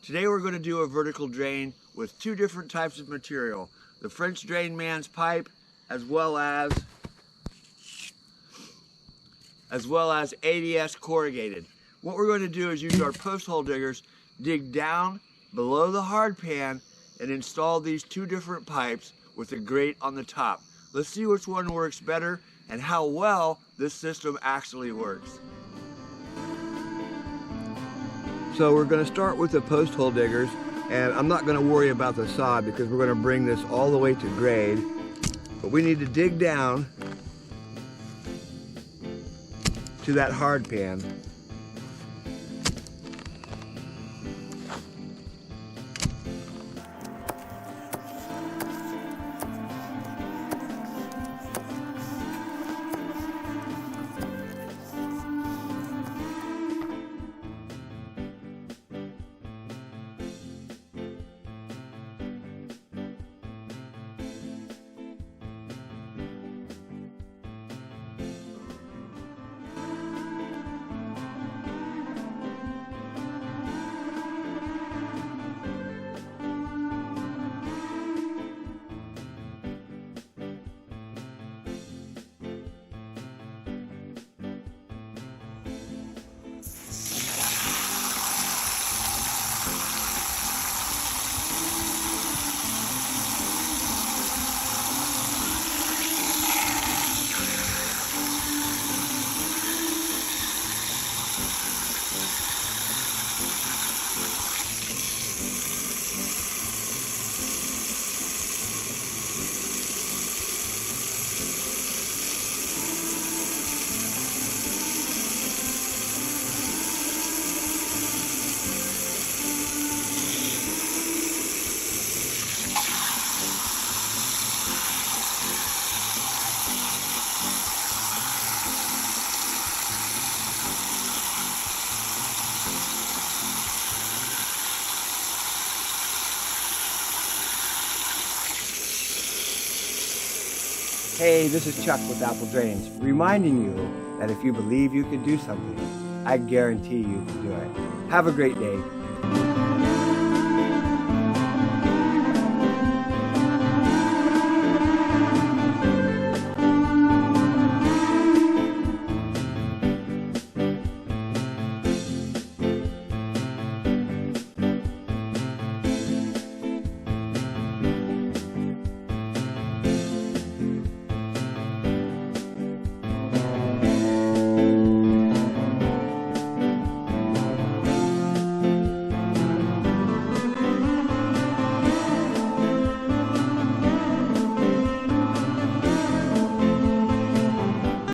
Today we're going to do a vertical drain with two different types of material. The French Drain Man's pipe as well as ADS corrugated. What we're going to do is use our post hole diggers, dig down below the hard pan and install these two different pipes with a grate on the top. Let's see which one works better and how well this system actually works. So we're going to start with the post hole diggers, and I'm not going to worry about the sod because we're going to bring this all the way to grade. But we need to dig down to that hard pan. Hey, this is Chuck with Apple Drains, reminding you that if you believe you can do something, I guarantee you can do it. Have a great day.